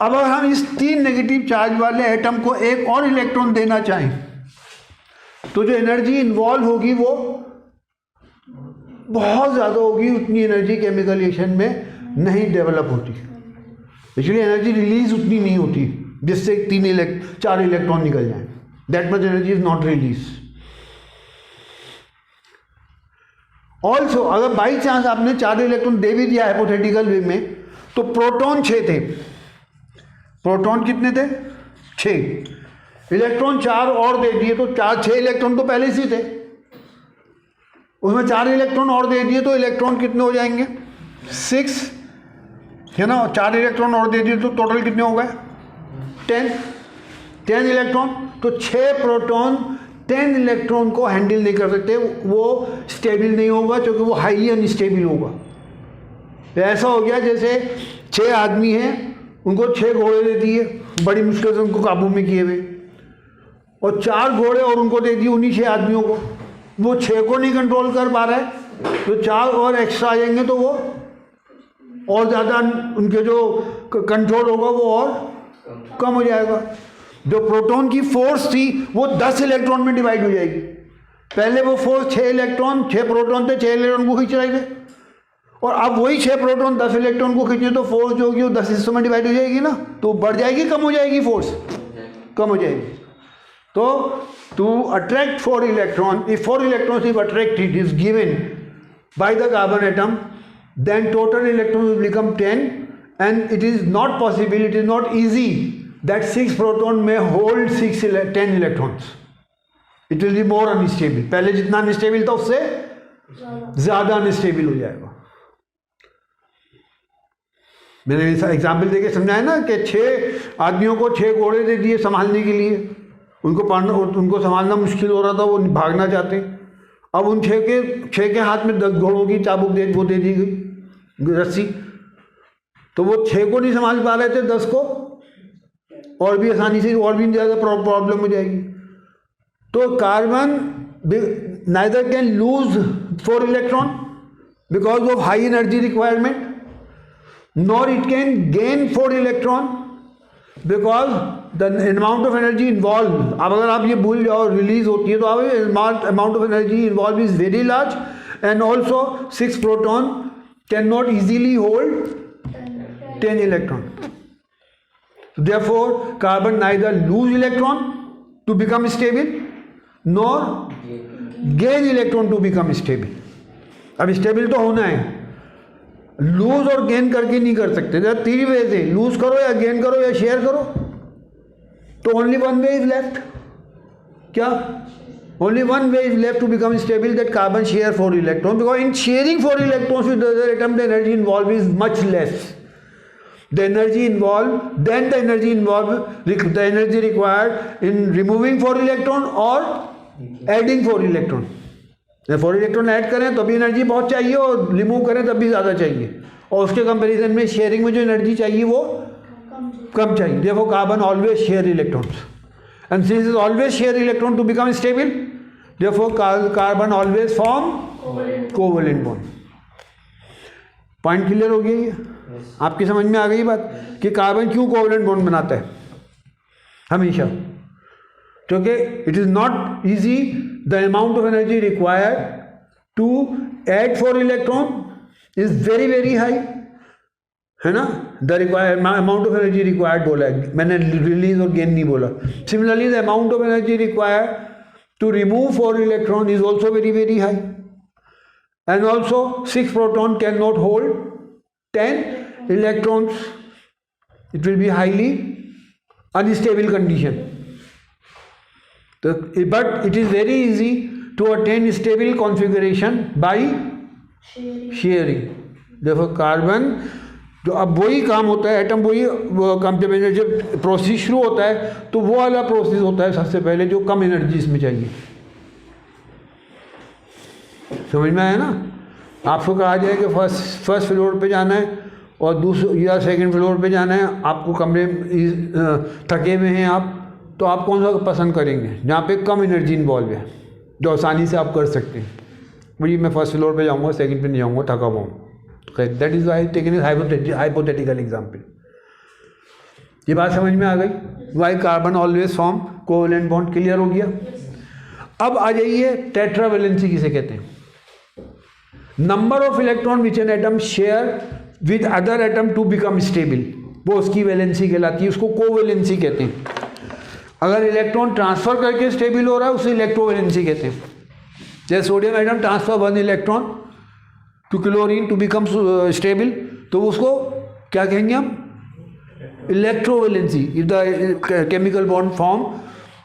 Speaker 1: अब अगर हम इस 3 नेगेटिव चार्ज वाले एटम को एक और इलेक्ट्रॉन देना चाहें तो जो एनर्जी इन्वॉल्व होगी वो बहुत ज़्यादा होगी, उतनी एनर्जी केमिकल रिएक्शन में नहीं डेवलप होती। एक्चुअली एनर्जी रिलीज उतनी नहीं होती जिससे 4 इलेक्ट्रॉन निकल जाएं। That much energy is not release. Also अगर बाई चांस आपने 4 इलेक्ट्रॉन दे भी दिया हाइपोथेटिकल वे में तो प्रोटॉन 6 थे। प्रोटॉन कितने थे? 6। इलेक्ट्रॉन 4 और दे दिए तो 6 इलेक्ट्रॉन तो पहले से थे, उसमें 4 इलेक्ट्रॉन और दे दिए तो इलेक्ट्रॉन कितने हो जाएंगे? 6 है ना। 4 इलेक्ट्रॉन और दे दिए तो टोटल कितने हो गए? 10 इलेक्ट्रॉन। तो 6 प्रोटॉन 10 इलेक्ट्रॉन को हैंडल नहीं कर सकते, वो स्टेबल नहीं होगा क्योंकि वो हाईली अनस्टेबल होगा। ऐसा हो गया जैसे 6 आदमी हैं, उनको 6 घोड़े दे दिए, बड़ी मुश्किल से उनको काबू में किए हुए, और 4 घोड़े और उनको दे दिए उन्हीं 6 आदमियों को, वो 6 को नहीं कंट्रोल कर पा रहा है, तो 4 और एक्स्ट्रा आ जाएंगे तो वो और ज़्यादा उनके जो कंट्रोल होगा वो और कम हो जाएगा। जो प्रोटॉन की फोर्स थी वो 10 इलेक्ट्रॉन में डिवाइड हो जाएगी। पहले वो फोर्स 6 इलेक्ट्रॉन 6 प्रोटॉन थे, 6 इलेक्ट्रॉन को खींच रहे थे, और अब वही 6 प्रोटॉन 10 इलेक्ट्रॉन को खींचे तो फोर्स जो होगी वो 10 हिस्सों में डिवाइड हो जाएगी ना, तो बढ़ जाएगी कम हो जाएगी? फोर्स कम हो जाएगी। तो to attract 4 electrons, if 4 electrons if attracted is given by the carbon atom, then total electrons will become 10, and it is not possible, it is not easy that 6 proton may hold 10 electrons. It will be more unstable. पहले जितना unstable था उससे ज़्यादा unstable हो जाएगा। मैंने example देके समझाया ना कि 6 आदमियों को 6 घोड़े दे दिए संभालने के लिए, उनको संभालना मुश्किल हो रहा था, वो भागना चाहते। अब उन 6 के हाथ में 10 घोड़ों की चाबुक वो दे दी गई रस्सी, तो वो 6 को नहीं संभाल पा रहे थे, 10 को और भी आसानी से और भी ज़्यादा प्रॉब्लम हो जाएगी। तो carbon neither can lose 4 electron because of high energy requirement, nor it can gain 4 electron because the amount of energy involved, अब अगर आप ये भूल जाओ रिलीज होती है तो आप amount of energy involved is very large, and also 6 proton cannot easily hold 10 electron. Therefore carbon neither lose electron to become stable nor gain electron to become stable. अब स्टेबल तो होना है, लूज और gain करके नहीं कर सकते। 3 वे से लूज करो या गेन करो या शेयर करो, तो ओनली 1 वे इज लेफ्ट। क्या? Only 1 way is left to become stable, that carbon share 4 electron, because in sharing 4 electrons with other atom the energy involve is much less. The energy involve than the energy required in removing 4 electron और adding 4 electron. 4 electron add करें तो भी energy बहुत चाहिए, और remove करें तब भी ज़्यादा चाहिए, और उसके कंपैरिजन में शेयरिंग में जो एनर्जी चाहिए वो कम चाहिए। देखो carbon always share electrons, and since is always share electron to become stable, therefore carbon always form covalent bond. Point clear हो गया? ये आपकी समझ में आ गई बात कि कार्बन क्यों कोवैलेंट बॉन्ड बनाता है हमेशा? क्योंकि it is not easy, the amount of energy required to add 4 electron is very very high, है ना, the require amount of energy required बोला है, मैंने रिलीज और गेन नहीं बोला। Similarly the amount of energy required to remove 4 electron is also very very high, and also 6 proton can not hold 10 electrons, it will be highly unstable condition. तो but it is very easy to attain stable configuration by sharing. देखो carbon जो अब वही काम होता है, atom वही काम, जब प्रोसेस शुरू होता है तो वो वाला प्रोसेस होता है सबसे पहले जो कम एनर्जी इसमें चाहिए। समझ में आया ना? आपको कहा जाए कि फर्स्ट फ्लोर पे जाना है और दूसरे या सेकंड फ्लोर पे जाना है, आपको कमरे थके हुए हैं आप, तो आप कौन सा पसंद करेंगे? जहाँ पे कम एनर्जी इन्वॉल्व है, जो आसानी से आप कर सकते हैं। भाई मैं फर्स्ट फ्लोर पे जाऊँगा, सेकंड पे नहीं जाऊँगा, थका हुआ हूँ। That is why taken is hypothetical example. ये बात समझ में आ गई? Why carbon always form covalent bond. Clear हो गया? अब आ जाइए टेट्रावेलेंसी किसे कहते हैं? Number of electron which an atom share with other atom to become stable, वो उसकी वैलेंसी कहलाती है, उसको कोवेलेंसी कहते हैं। अगर इलेक्ट्रॉन ट्रांसफर करके स्टेबल हो रहा है उसे इलेक्ट्रोवेलेंसी कहते हैं। जैसे sodium atom transfer 1 electron to chlorine to become stable, तो उसको क्या कहेंगे हम? Electrovalency. If the chemical bond form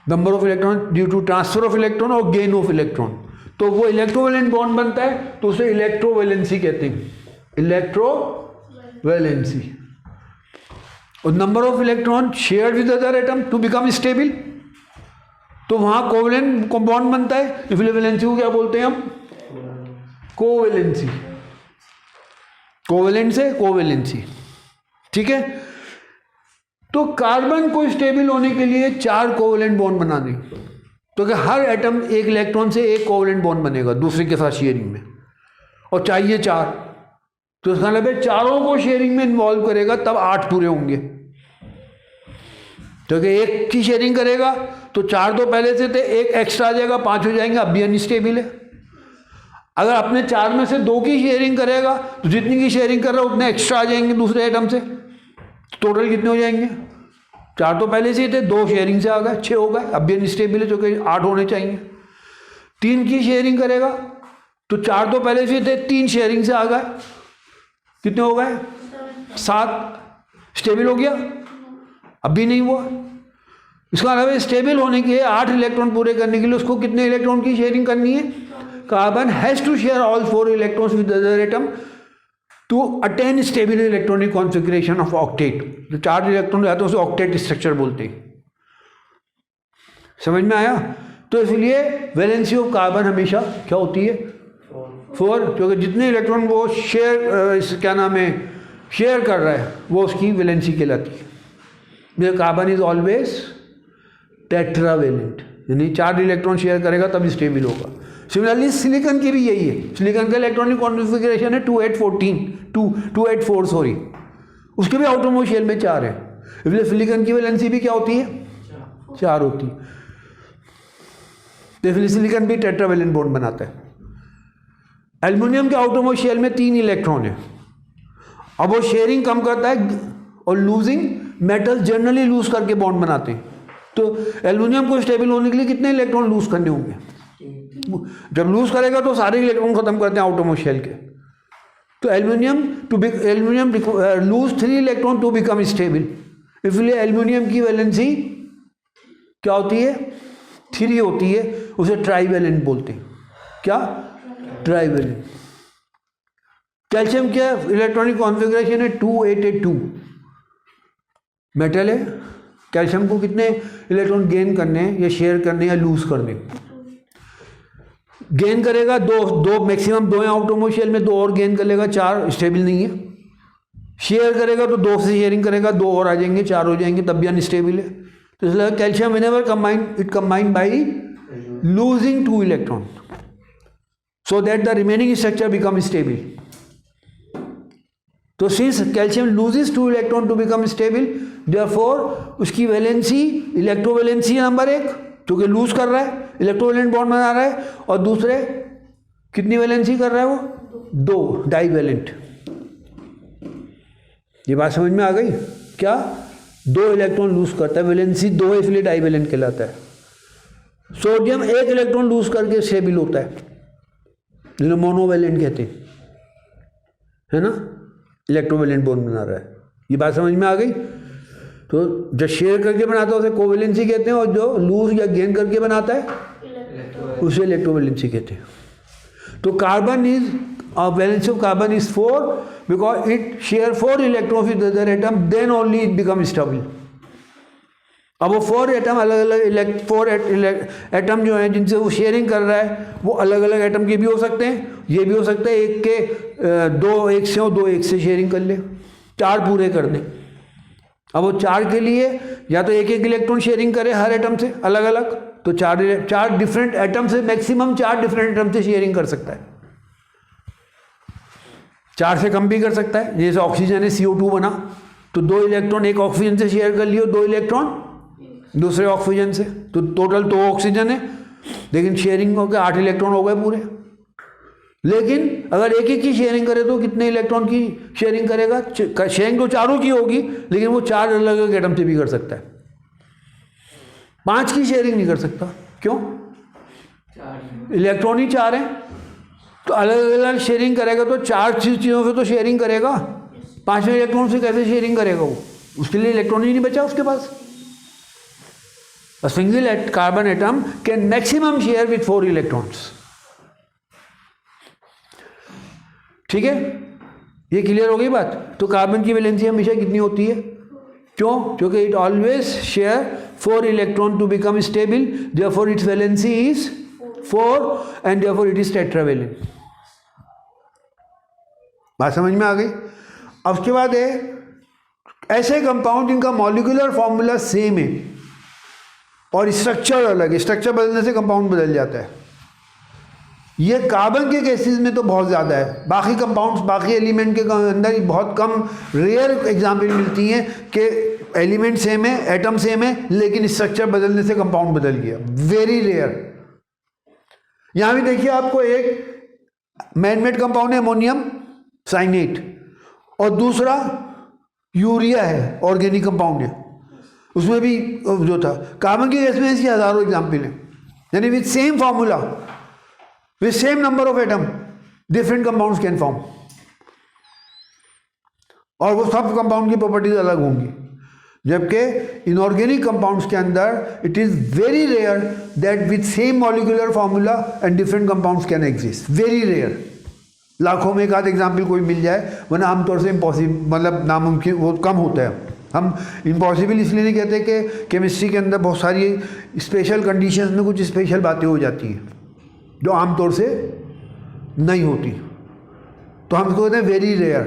Speaker 1: number of electron due to transfer of electron और गेन ऑफ इलेक्ट्रॉन, तो वो इलेक्ट्रोवेलेंट बॉन्ड बनता है, तो उसे इलेक्ट्रोवेलेंसी कहते हैं, इलेक्ट्रोवेलेंसी। और number of electron shared with other atom to become stable, तो वहां कोवेलेंट बॉन्ड बनता है, इसलिए वैलेंसी को क्या बोलते हैं हम? कोवेलेंसी। कोवेलेंट से कोवेलेंसी। ठीक है? तो कार्बन को स्टेबल होने के लिए 4 कोवेलेंट बॉन्ड बना दें, तो कि हर एटम एक इलेक्ट्रॉन से एक कोवेलेंट बॉन्ड बनेगा दूसरे के साथ शेयरिंग में, और चाहिए 4, तो इसका मतलब है चारों को शेयरिंग में इन्वॉल्व करेगा तब 8 पूरे होंगे। क्योंकि एक की शेयरिंग करेगा तो 4 तो पहले से थे, एक एक्स्ट्रा आ जाएगा, 5 हो जाएंगे, अब भी अनस्टेबल है। अगर अपने 4 में से 2 की शेयरिंग करेगा तो जितनी की शेयरिंग कर रहा है उतने एक्स्ट्रा आ जाएंगे दूसरे एटम से, टोटल कितने हो जाएंगे? 4 तो पहले से ही थे, 2 शेयरिंग से आ गए, 6 हो गए, अब भी अनस्टेबल है, जो कि 8 होने चाहिए। 3 की शेयरिंग करेगा तो 4 तो पहले से थे, 3 शेयरिंग से आ गए, कितने हो गए? 7। स्टेबल हो गया? अब भी नहीं हुआ। इसका मतलब स्टेबल होने के 8 इलेक्ट्रॉन पूरे करने के लिए उसको कितने इलेक्ट्रॉन की शेयरिंग करनी है? Carbon has to share all 4 electrons with other atom to attain stable electronic configuration of octet. जो 4 इलेक्ट्रॉन रहते हैं उसे ऑक्टेट स्ट्रक्चर बोलते हैं। समझ में आया? तो इसलिए वैलेंसी ऑफ कार्बन हमेशा क्या होती है? 4, क्योंकि जितने इलेक्ट्रॉन वो शेयर क्या नाम है शेयर कर रहा है वो उसकी वैलेंसी कहलाती है। कार्बन इज ऑलवेज टेट्रावेलेंट, यानी 4 इलेक्ट्रॉन शेयर करेगा तब स्टेबल होगा। सिमिलरली सिलिकॉन की भी यही है। सिलिकॉन का इलेक्ट्रॉनिक कॉन्फ़िगरेशन है 284 सॉरी, उसके भी आउटरमोस्ट शेल में 4 है, इसलिए सिलिकॉन की वैलेंसी भी क्या होती है? 4 होती है। तो इसलिए सिलिकॉन भी टेट्रावेलेंट बॉन्ड बनाता है। एल्युमिनियम के आउटरमोस्ट शेल में 3 इलेक्ट्रॉन है। अब वो शेयरिंग कम करता है और लूजिंग मेटल जनरली लूज करके बॉन्ड बनाते हैं। तो एल्युमिनियम को स्टेबल होने के लिए कितने इलेक्ट्रॉन लूज करने होंगे? जब लूज करेगा तो सारे इलेक्ट्रॉन खत्म करते हैं आउटरमोस्ट शेल के। तो aluminium lose 3 electron to become stable, इसलिए एल्युमिनियम की वैलेंसी क्या होती है? 3 होती है, उसे ट्राइवेलेंट बोलते हैं। क्या? ट्राइवेलेंट। कैल्शियम क्या इलेक्ट्रॉनिक कॉन्फ़िगरेशन है? 2882 मेटल है। कैल्शियम को कितने इलेक्ट्रॉन गेन करने हैं या शेयर करने या लूज करने? गेन करेगा 2 मैक्सिमम 2 है आउटरमोस्ट शेल में, 2 और गेन कर लेगा, 4 स्टेबल नहीं है। शेयर करेगा तो 2 से शेयरिंग करेगा, 2 और आ जाएंगे, 4 हो जाएंगे, तब भी अनस्टेबल है। तो इसलिए calcium whenever combine by losing 2 electron so that the remaining structure becomes stable. तो since calcium loses 2 electron to become stable, therefore उसकी वैलेंसी इलेक्ट्रोवैलेंसी नंबर 1 क्योंकि लूज कर रहा है, इलेक्ट्रोवैलेंट बॉन्ड बना रहा है, और दूसरे कितनी वैलेंसी कर रहा है वो? 2 डाइवैलेंट। ये बात समझ में आ गई? क्या 2 इलेक्ट्रॉन लूज करता है, वैलेंसी 2 है इसलिए डाइवेलेंट कहलाता है। सोडियम 1 इलेक्ट्रॉन लूज करके स्टेबल होता है, जिन्हें मोनोवैलेंट कहते हैं, है ना, इलेक्ट्रोवैलेंट बॉन्ड बना रहा है। ये बात समझ में आ गई? तो जो शेयर करके बनाता है उसे कोवैलेंसी कहते हैं, और जो लूज या गेन करके बनाता है उसे इलेक्ट्रोवैलेंसी कहते हैं। तो carbon is valency of carbon is 4 because it share 4 electron with other atom, then only it become stable. अब वो 4 एटम अलग अलग 4 एटम जो हैं जिनसे वो शेयरिंग कर रहा है वो अलग अलग एटम के भी हो सकते हैं। ये भी हो सकता है एक के 2 एक से और 2 एक से शेयरिंग कर ले, 4 पूरे कर दें। अब वो 4 के लिए या तो एक इलेक्ट्रॉन शेयरिंग करे हर एटम से अलग अलग, तो 4 डिफरेंट एटम से, मैक्सिमम 4 डिफरेंट एटम से शेयरिंग कर सकता है। 4 से कम भी कर सकता है। जैसे ऑक्सीजन है, CO2 बना, तो 2 इलेक्ट्रॉन एक ऑक्सीजन से शेयर कर लियो, 2 इलेक्ट्रॉन दूसरे ऑक्सीजन से, तो टोटल 2 ऑक्सीजन है, लेकिन शेयरिंग हो गया 8 इलेक्ट्रॉन हो गए पूरे। लेकिन अगर एक एक की शेयरिंग करे तो कितने इलेक्ट्रॉन की शेयरिंग करेगा? शेयरिंग तो 4 की होगी, लेकिन वो 4 अलग अलग एटम से भी कर सकता है। 5 की शेयरिंग नहीं कर सकता। क्यों? इलेक्ट्रॉन ही 4 हैं, तो अलग अलग शेयरिंग करेगा तो 4 चीज़ों से तो शेयरिंग करेगा, 5वें इलेक्ट्रॉन से कैसे शेयरिंग करेगा वो? उसके लिए इलेक्ट्रॉन ही नहीं बचा उसके पास। A single carbon atom can maximum share with 4 electrons. ठीक है, ये क्लियर हो गई बात? तो कार्बन की वैलेंसी हमेशा कितनी होती है? क्यों? क्योंकि it always share 4 electron to become stable, therefore its valency is 4 and therefore it is tetravalent. बात समझ में आ गई? अब उसके बाद है ऐसे कंपाउंड जिनका मॉलिक्यूलर फॉर्मूला सेम है और स्ट्रक्चर अलग है। स्ट्रक्चर बदलने से कंपाउंड बदल जाता है। ये कार्बन के केसेस में तो बहुत ज़्यादा है। बाकी कंपाउंड्स, बाकी एलिमेंट के अंदर बहुत कम, रेयर एग्जाम्पल मिलती हैं कि एलिमेंट सेम है, एटम सेम है, लेकिन स्ट्रक्चर बदलने से कंपाउंड बदल गया। Very rare. यहाँ भी देखिए, आपको एक मैनमेड कंपाउंड है अमोनियम साइनेट, और दूसरा यूरिया है, ऑर्गेनिक कंपाउंड है। उसमें भी जो था कार्बन के केस में ऐसी हजारों एग्जाम्पल हैं। यानी with same formula, with same number of atom, different compounds can form, और वो सब कंपाउंड की प्रॉपर्टीज अलग होंगी। जबकि इनऑर्गेनिक कंपाउंड्स के अंदर it is very rare that with same molecular formula and different compounds can exist. Very rare, लाखों में एक आध एग्जाम्पल कोई मिल जाए, वरना आमतौर से इम्पॉसिबल, मतलब नामुमकिन, वो कम होता है। हम इम्पॉसिबल इसलिए नहीं कहते कि केमिस्ट्री के अंदर बहुत सारी स्पेशल कंडीशंस में कुछ स्पेशल बातें हो जाती हैं जो आमतौर से नहीं होती। तो हम इसको कहते हैं very rare,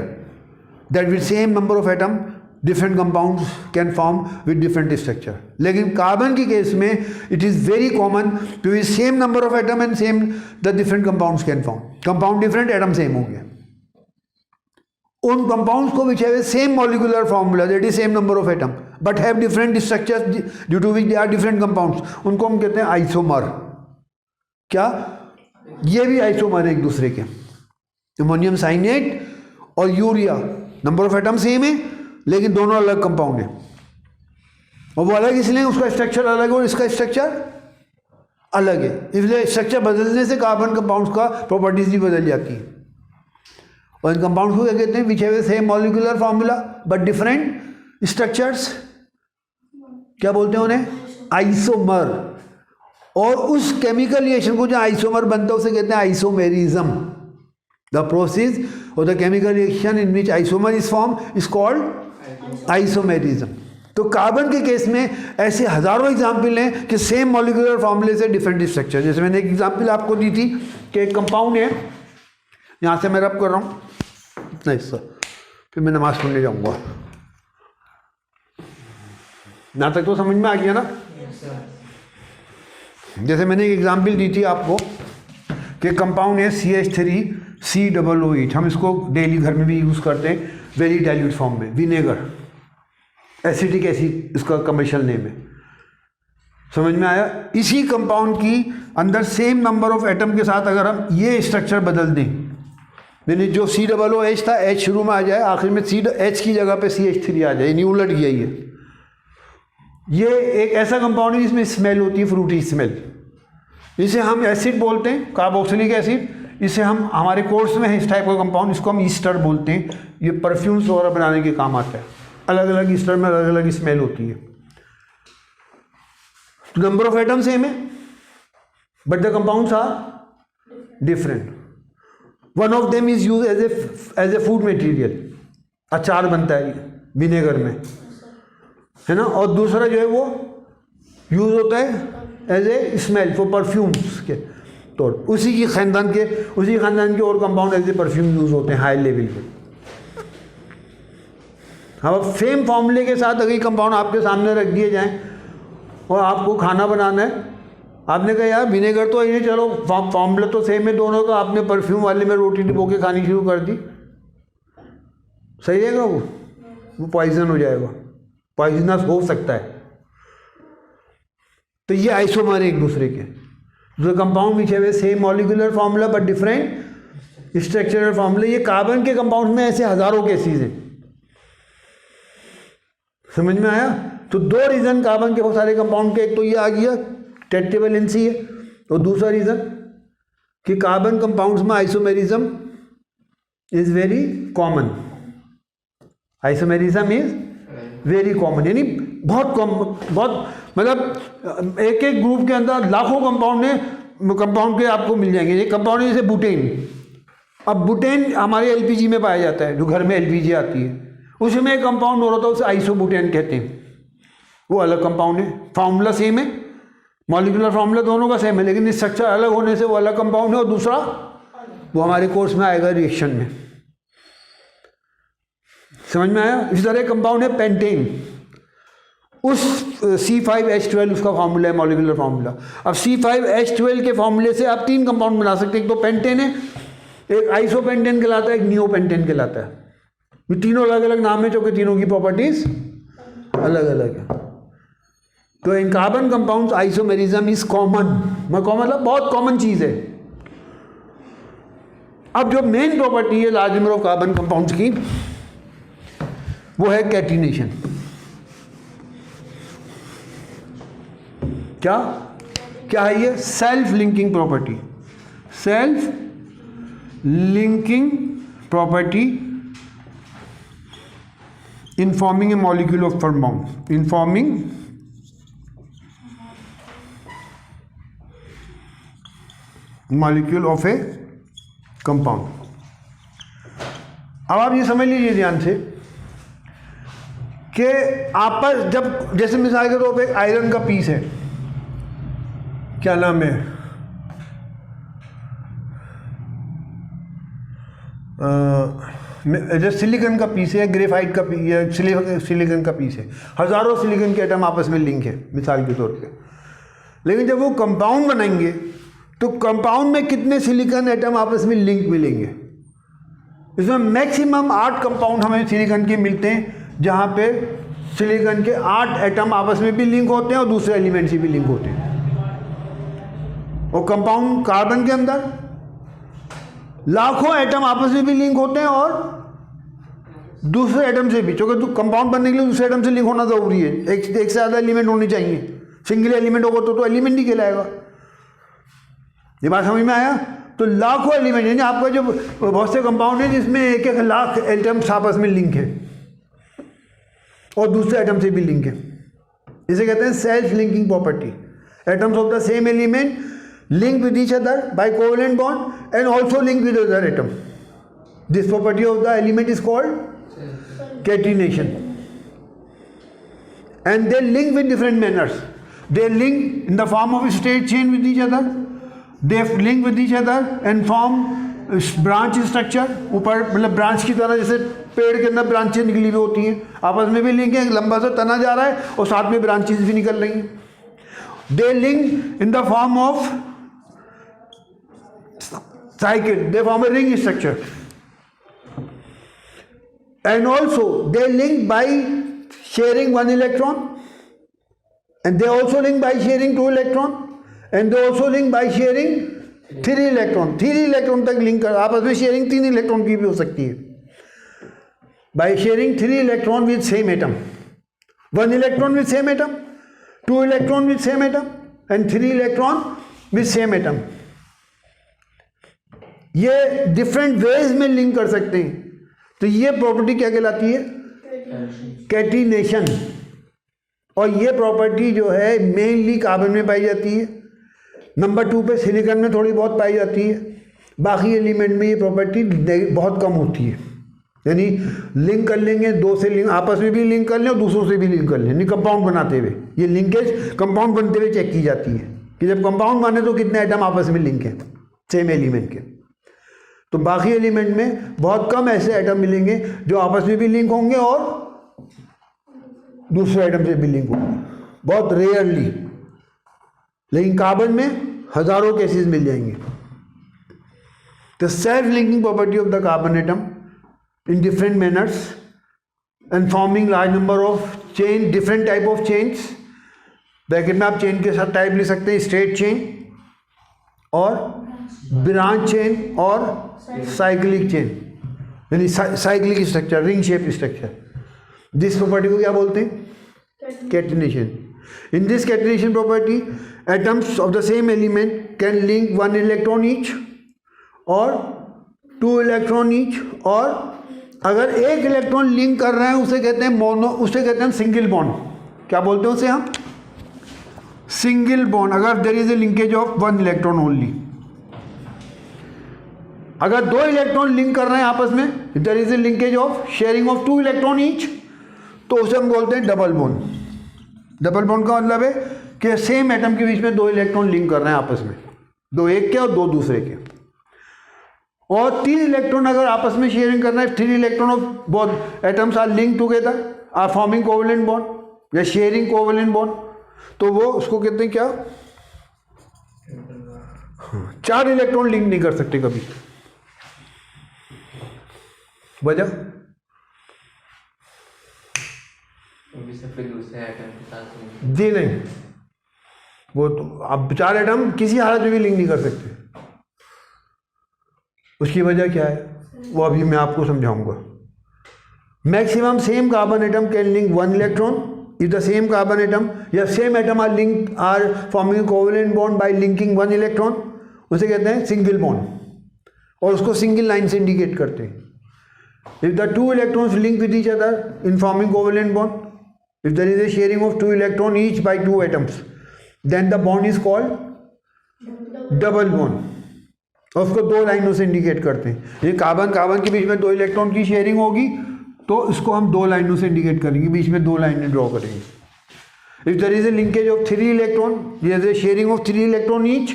Speaker 1: that with same number of atom different compounds can form with different structure. लेकिन कार्बन के केस में it is very common to with same number of atom and same the different compounds can form. Compound different, atom same हो गया। उन compounds को which have a same molecular formula, that is same number of atom, but have different structures due to which they are different compounds, उनको हम कहते हैं isomer. क्या? ये भी आइसोमर है एक दूसरे के। अमोनियम साइनेट और urea, number of atom same है लेकिन दोनों अलग कंपाउंड है, और वो अलग इसलिए उसका स्ट्रक्चर अलग है और इसका स्ट्रक्चर अलग है। इसलिए स्ट्रक्चर बदलने से कार्बन कंपाउंड्स का प्रॉपर्टीज भी बदल जाती है। और इन कंपाउंड्स को क्या कहते हैं? विच have a same molecular formula but different structures, क्या बोलते हैं उन्हें? आइसोमर। और उस केमिकल रिएक्शन को जो आइसोमर बनता है उसे कहते हैं आइसोमेरिज्म। द प्रोसेस और the chemical reaction in which isomer is form is called isomerism. तो कार्बन के केस में ऐसे हजारों एग्जाम्पल हैं कि सेम मॉलिक्यूलर फॉर्मूले से डिफरेंट स्ट्रक्चर। जैसे मैंने एक एग्जाम्पल आपको दी थी कि एक कंपाउंड है, यहाँ से मैं रब कर रहा हूँ इतना हिस्सा, फिर मैं नमाज पढ़ने जाऊँगा। यहाँ तक तो समझ में आ गया ना? जैसे मैंने एक एग्जाम्पल दी थी आपको कि कंपाउंड है CH3COOH, हम इसको डेली घर में भी यूज़ करते हैं वेरी डाइल्यूट फॉर्म में, विनेगर, एसिटिक एसिड इसका कमर्शियल नेम है। समझ में आया? इसी कंपाउंड की अंदर सेम नंबर ऑफ एटम के साथ अगर हम ये स्ट्रक्चर बदल दें, यानी जो COOH था H शुरू में आ जाए, आखिर में H की जगह पे CH3 आ जाए, यानी उलट गया ये एक ऐसा कंपाउंड है जिसमें स्मेल होती है, फ्रूटी स्मेल। इसे हम एसिड बोलते हैं, कार्बोक्सिलिक एसिड। इसे हम हमारे कोर्स में है इस टाइप का कंपाउंड, इसको हम ईस्टर बोलते हैं। ये परफ्यूम्स वगैरह बनाने के काम आता है। अलग अलग ईस्टर में अलग अलग स्मेल होती है। तो नंबर ऑफ एटम सेम है but the compounds are different. One of them is use as a food material, अचार बनता है विनेगर में, है ना। और दूसरा जो है वो यूज होता है as a smell for perfumes के तौर। उसी खानदान के और compound as a perfume use होते हैं हाई लेवल पे। अब सेम फॉर्मूले के साथ अगर कंपाउंड आपके सामने रख दिए जाएं और आपको खाना बनाना है, आपने कहा यार विनेगर तो ये, चलो फॉर्मूला तो सेम है दोनों का, आपने परफ्यूम वाले में रोटी डिबो के खानी शुरू कर दी, सही रहेगा? वो पॉइजन हो जाएगा, पॉइजनस हो सकता है। तो ये आइसोमर एक दूसरे के, जो compound which have same molecular formula but different structural formula. ये कार्बन के कंपाउंड में ऐसे हजारों केसेस हैं, समझ में आया? तो दो रीजन कार्बन के बहुत सारे कंपाउंड के, एक तो ये आ गया टेट्रावेलेंसी है, और दूसरा रीजन कि कार्बन कंपाउंड्स में isomerism is very common. Isomerism is very common, यानी बहुत कॉमन, बहुत मतलब एक एक ग्रुप के अंदर लाखों कंपाउंड के आपको मिल जाएंगे। ये कंपाउंड जैसे बुटेन, अब बुटेन हमारे एलपीजी में पाया जाता है, जो घर में एलपीजी आती है, उसमें एक कंपाउंड और होता है, उसे आइसोबुटेन कहते हैं। वो अलग कंपाउंड है, फार्मूला सेम है, मॉलिक्यूलर फार्मूला दोनों का सेम है, लेकिन स्ट्रक्चर अलग होने से वो अलग कंपाउंड है। और दूसरा वो हमारे कोर्स में आएगा रिएक्शन में, समझ में आया? इस तरह कंपाउंड है पेंटेन, उस C5H12 उसका फार्मूला है, मॉलिक्यूलर फार्मूला। अब C5H12 के फार्मूले से आप तीन कंपाउंड बना सकते हैं, एक तो पेंटेन है, एक आइसोपेंटेन कहलाता है, एक नियोपेंटेन कहलाता है। ये तीनों अलग अलग नाम है, जो कि तीनों की प्रॉपर्टीज अलग अलग है। तो in carbon compounds isomerism is common, मतलब बहुत कॉमन चीज है। अब जो मेन प्रॉपर्टी है large number of carbon compounds की, वो है कैटिनेशन। क्या है ये? Self linking property. Self linking property in forming a molecule of compound, in forming molecule of a compound। अब आप ये समझ लीजिए ध्यान से कि आपस जब, जैसे मिसाल के तौर पे एक आयरन का पीस है, क्या नाम है, जो सिलिकॉन का पीस है, ग्रेफाइट का पीस है, सिलिकॉन का पीस है, हजारों सिलिकॉन के एटम आपस में लिंक है मिसाल के तौर पे। लेकिन जब वो कंपाउंड बनाएंगे तो कंपाउंड में कितने सिलिकॉन एटम आपस में लिंक मिलेंगे? इसमें मैक्सिमम 8 कंपाउंड हमें सिलिकॉन के मिलते हैं, जहाँ पे सिलिकॉन के 8 एटम आपस में भी लिंक होते हैं और दूसरे एलिमेंट से भी लिंक होते हैं। और कंपाउंड कार्बन के अंदर लाखों एटम आपस में भी लिंक होते हैं और दूसरे एटम से भी, क्योंकि कंपाउंड बनने के लिए दूसरे एटम से लिंक होना जरूरी है। एक से ज़्यादा एलिमेंट होने चाहिए, सिंगल एलिमेंट होगा तो एलिमेंट ही कहलाएगा। ये बात समझ में आया? तो लाखों एलिमेंट, यानी आपका जो बहुत से कंपाउंड है जिसमें 1-1 लाख एटम्स आपस में लिंक है और दूसरे एटम से भी लिंक है। इसे कहते हैं self linking property. Atoms of the same element link with each other by covalent bond and also link with other atom. This property of the element is called catenation. And they link with different manners. They link in the form of a straight chain with each other. They link with each other and form branch structure. ऊपर मतलब branch की तरह, जैसे पेड़ के अंदर ब्रांचें निकली हुई होती हैं, आपस में भी लिंक है, लंबा सा तना जा रहा है और साथ में ब्रांचेस भी निकल रही हैं। They link in the form of cycle, they form a ring structure, and also they link by sharing 1 electron, and they also link by sharing 2 electron, and they also link by sharing 3 electron तक link कर, आपस में sharing 3 electron की भी हो सकती है by sharing 3 electron with same atom, 1 electron with same atom, 2 electron with same atom and 3 electron with same atom. ये डिफरेंट वेज में लिंक कर सकते हैं। तो ये प्रॉपर्टी क्या कहलाती है? कैटिनेशन। और ये प्रॉपर्टी जो है मेनली कार्बन में पाई जाती है, नंबर 2 पे सिलिकॉन में थोड़ी बहुत पाई जाती है, बाकी एलिमेंट में ये प्रॉपर्टी बहुत कम होती है। यानी लिंक कर लेंगे, 2 से लिंक आपस में भी लिंक कर लें और दूसरों से भी लिंक कर लें, यानी कंपाउंड बनाते हुए। ये लिंकेज कंपाउंड बनते हुए चेक की जाती है कि जब कंपाउंड बने तो कितने एटम आपस में लिंक हैं सेम एलिमेंट के। तो बाकी एलिमेंट में बहुत कम ऐसे एटम मिलेंगे जो आपस में भी लिंक होंगे और दूसरे एटम से भी लिंक होंगे, बहुत रेयरली। लेकिन कार्बन में हजारों केसेस मिल जाएंगे। The self linking property of the carbon atom in different manners and forming large number of chain, different type of chains। Bracket में आप चेन के साथ टाइप ले सकते हैं, स्ट्रेट चेन और ब्रांच चेन और साइक्लिक चेन, यानी cyclic structure, ring shape structure. This property को क्या बोलते हैं? Catenation. In this catenation property atoms of the same element can link 1 electron each और 2 इलेक्ट्रॉन ईच, और अगर 1 इलेक्ट्रॉन लिंक कर रहे हैं उसे कहते हैं मोनो, उसे कहते हैं सिंगल बॉन्ड। क्या बोलते हैं उसे हम? Single bond. अगर there is a linkage of 1 electron only. अगर 2 इलेक्ट्रॉन लिंक कर रहे हैं आपस में, there is a linkage of sharing of 2 electron each, तो उसे हम बोलते हैं डबल बॉन्ड। डबल बॉन्ड का मतलब है कि सेम एटम के बीच में 2 इलेक्ट्रॉन लिंक कर रहे हैं आपस में, 2 एक के और 2 दूसरे के। और 3 इलेक्ट्रॉन अगर आपस में शेयरिंग करना है, 3 electron of both atoms are link together, are forming covalent bond या शेयरिंग कोवेलेंट बॉन्ड, तो वो उसको कहते हैं क्या? 4 इलेक्ट्रॉन लिंक नहीं कर सकते कभी। वजह जी नहीं, वो तो अब 4 एटम किसी हालत में भी लिंक नहीं कर सकते। उसकी वजह क्या है वो अभी मैं आपको समझाऊंगा। Maximum same carbon atom can link 1 electron if the same carbon atom या same atom are forming covalent bond by linking 1 electron, उसे कहते हैं सिंगल बॉन्ड, और उसको सिंगल लाइन से इंडिकेट करते हैं। If the 2 electrons link with each other in forming covalent bond, if there is a sharing of 2 electron each by 2 atoms, then the bond is called double bond, और उसको 2 लाइनों से indicate करते हैं। ये कार्बन के बीच में 2 इलेक्ट्रॉन की शेयरिंग होगी तो इसको हम 2 लाइनों से इंडिकेट करेंगे, बीच में 2 लाइनें ड्रॉ करेंगे। If there is a linkage of 3 electron, there is a sharing of 3 electron each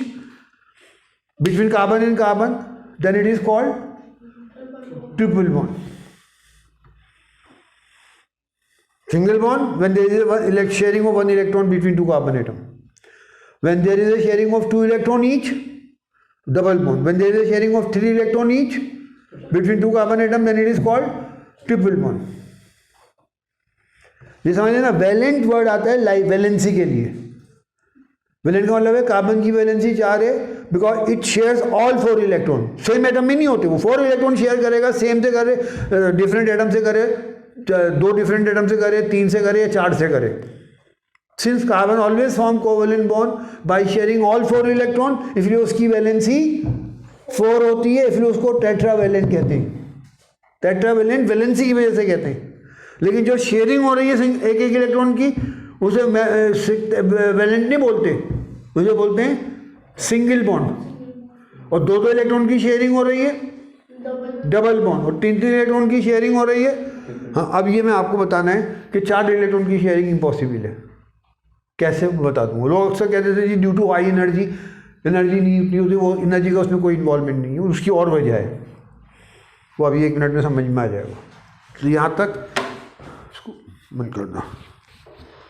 Speaker 1: between carbon and carbon, then it is called triple bond. Single bond when there is a sharing of 1 electron between 2 carbon atom, when there is a sharing of 2 electron each double bond, when there is a sharing of 3 electron each between 2 carbon atom, then it is called triple bond। ये समझे ना, valent word आता है valency के लिए। Valent का मतलब है कार्बन की वैलेंसी 4 है because it shares all 4 electron. Same atom में नहीं होते, वो 4 इलेक्ट्रॉन शेयर करेगा, सेम से करे, डिफरेंट एटम से करे, 2 डिफरेंट एटम से करे, 3 से करे या 4 से करे। Since carbon always form covalent bond by sharing all 4 electron, इसलिए उसकी वैलेंसी 4 होती है, इसलिए उसको टेट्रावैलेंट कहते हैं। टेट्रावैलेंट वैलेंसी की वजह से कहते हैं। लेकिन जो शेयरिंग हो रही है एक इलेक्ट्रॉन की, उसे वैलेंट नहीं बोलते, उसे बोलते हैं सिंगल बॉन्ड। और 2 इलेक्ट्रॉन की शेयरिंग हो रही है डबल बॉन्ड, और 3 इलेक्ट्रॉन की शेयरिंग हो रही है। हाँ, अब ये मैं आपको बताना है कि 4 इलेक्ट्रॉन की शेयरिंग इम्पॉसिबल है। कैसे बता दूंगा। लोग अक्सर कहते थे जी ड्यू टू हाई एनर्जी नहीं उतनी होती, वो एनर्जी का उसमें कोई इन्वॉल्वमेंट नहीं है, उसकी और वजह है, वो अभी 1 मिनट में समझ में आ जाएगा। तो यहाँ तक इसको बंद करना।